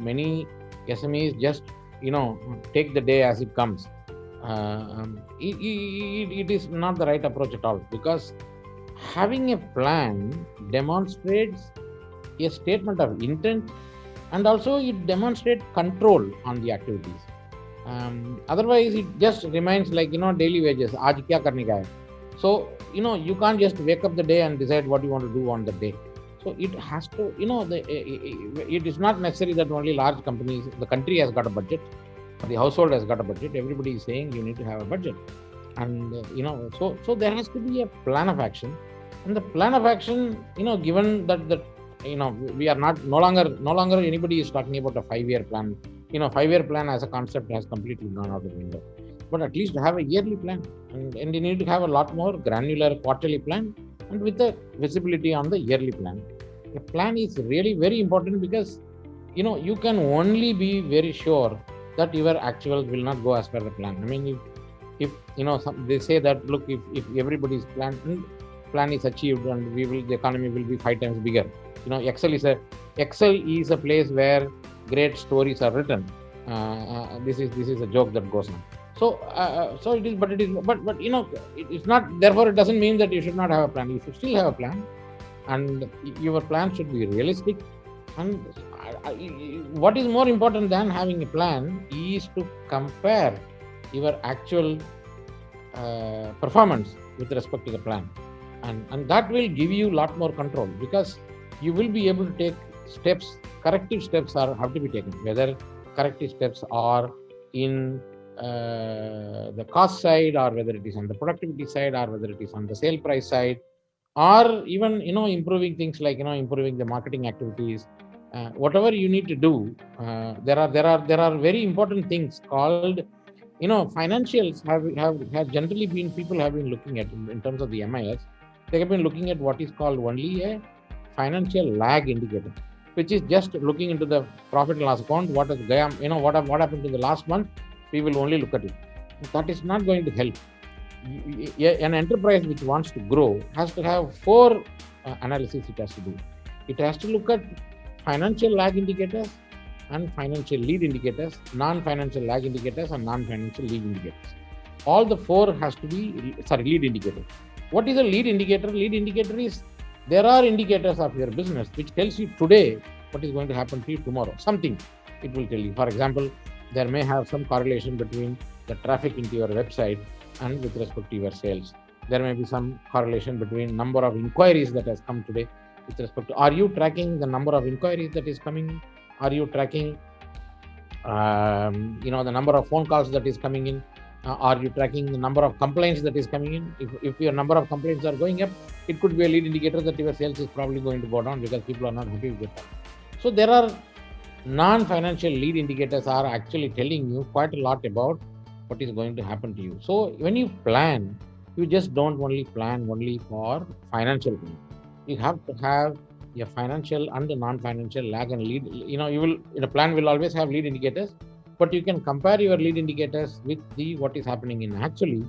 many SMEs just, take the day as it comes. It is not the right approach at all, because having a plan demonstrates a statement of intent, and also it demonstrates control on the activities. Otherwise, it just remains like, daily wages. Aaj kya karne ka hai? So, you can't just wake up the day and decide what you want to do on the day. So it has to, it is not necessary that only large companies, the country has got a budget, the household has got a budget. Everybody is saying you need to have a budget. And, so there has to be a plan of action. And the plan of action, given that, we are not, no longer anybody is talking about a 5-year plan. 5-year plan as a concept has completely gone out of the window. But at least have a yearly plan, and you need to have a lot more granular quarterly plan, and with the visibility on the yearly plan. A plan is really very important, because you can only be very sure that your actuals will not go as per the plan. I mean, if they say that, look, if everybody's plan is achieved, and the economy will be 5 times bigger. Excel is a place where great stories are written. This is a joke that goes on. So it is, but it's not. Therefore, it doesn't mean that you should not have a plan. You should still have a plan, and your plan should be realistic. And what is more important than having a plan is to compare your actual performance with respect to the plan, and that will give you a lot more control, because you will be able to take steps. Corrective steps have to be taken. Whether corrective steps are in the cost side, or whether it is on the productivity side, or whether it is on the sale price side, or even improving things like improving the marketing activities. Whatever you need to do, there are very important things called, financials have generally been, people have been looking at, in terms of the MIS. They have been looking at what is called only a financial lag indicator, which is just looking into the profit and loss account. What happened to the last month? We will only look at it. That is not going to help. An enterprise which wants to grow has to have 4 analysis it has to do. It has to look at financial lag indicators and financial lead indicators, non-financial lag indicators and non-financial lead indicators. All the 4 has to be, lead indicator. What is a lead indicator? Lead indicator is, there are indicators of your business which tells you today what is going to happen to you tomorrow. Something it will tell you. For example, there may have some correlation between the traffic into your website and with respect to your sales. There may be some correlation between number of inquiries that has come today with respect to, are you tracking the number of inquiries that is coming? Are you tracking, the number of phone calls that is coming in? Are you tracking the number of complaints that is coming in? If your number of complaints are going up, it could be a lead indicator that your sales is probably going to go down, because people are not happy with that. So there are non-financial lead indicators are actually telling you quite a lot about what is going to happen to you. So when you plan, you just don't only plan only for financial plan. You have to have your financial and the non-financial lag and lead. The plan will always have lead indicators, but you can compare your lead indicators with what is happening in actually,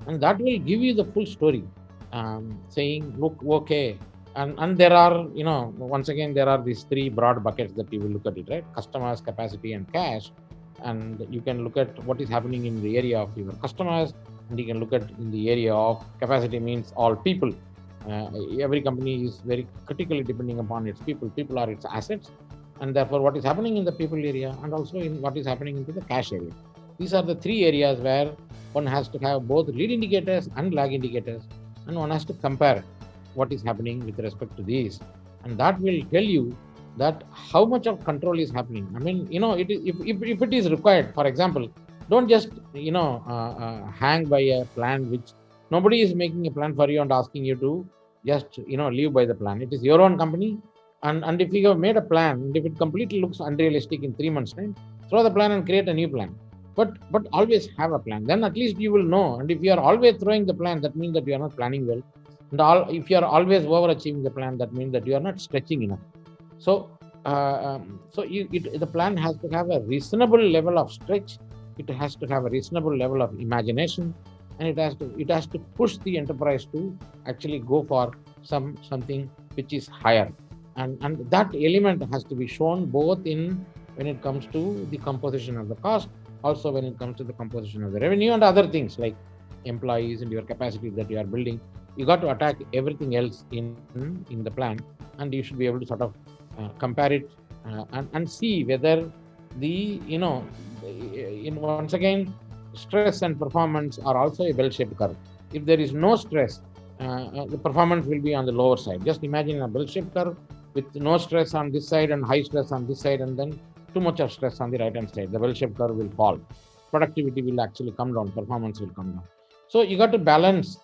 and that will give you the full story. Saying, look, okay, and there are, once again, there are these 3 broad buckets that you will look at it, right? Customers, capacity, and cash. And you can look at what is happening in the area of your customers, and you can look at in the area of capacity, means all people. Every company is very critically depending upon its people. People are its assets, and therefore what is happening in the people area, and also in what is happening into the cash area. These are the 3 areas where one has to have both lead indicators and lag indicators, and one has to compare what is happening with respect to these, and that will tell you that how much of control is happening. I mean, if it is required, for example, don't just hang by a plan which nobody is making a plan for you and asking you to just live by the plan. It is your own company, and if you have made a plan, and if it completely looks unrealistic in 3 months' time, throw the plan and create a new plan. But always have a plan. Then at least you will know. And if you are always throwing the plan, that means that you are not planning well. And if you are always overachieving the plan, that means that you are not stretching enough. So, the plan has to have a reasonable level of stretch. It has to have a reasonable level of imagination, and it has to push the enterprise to actually go for something which is higher. And that element has to be shown both in when it comes to the composition of the cost, also when it comes to the composition of the revenue and other things like employees and your capacity that you are building. You got to attack everything else in the plan, and you should be able to sort of compare it and see whether the in once again stress and performance are also a bell-shaped curve. If there is no stress, the performance will be on the lower side. Just imagine a bell-shaped curve with no stress on this side and high stress on this side, and then too much of stress on the right hand side. The bell-shaped curve will fall. Productivity will actually come down. Performance will come down. So you got to balance.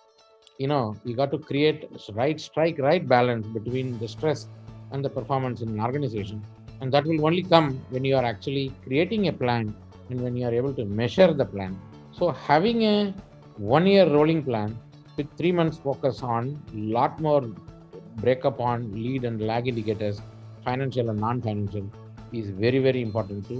You got to create right balance between the stress and the performance in an organization, and that will only come when you are actually creating a plan and when you are able to measure the plan. So having a 1 year rolling plan with 3 months focus on lot more breakup on lead and lag indicators, financial and non-financial, is very, very important to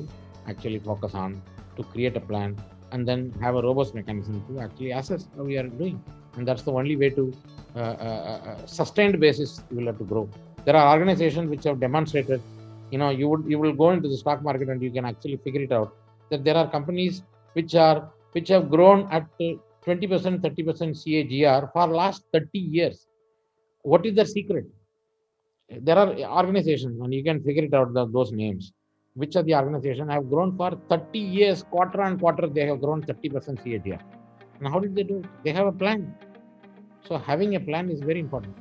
actually focus on to create a plan and then have a robust mechanism to actually assess how we are doing. And that's the only way to sustained basis you will have to grow. There are organizations which have demonstrated, you will go into the stock market and you can actually figure it out that there are companies which have grown at 20%, 30% CAGR for last 30 years. What is the secret? There are organizations, and you can figure it out, those names. Which are the organizations have grown for 30 years, quarter on quarter, they have grown 30% CAGR. And how did they do it? They have a plan. So having a plan is very important.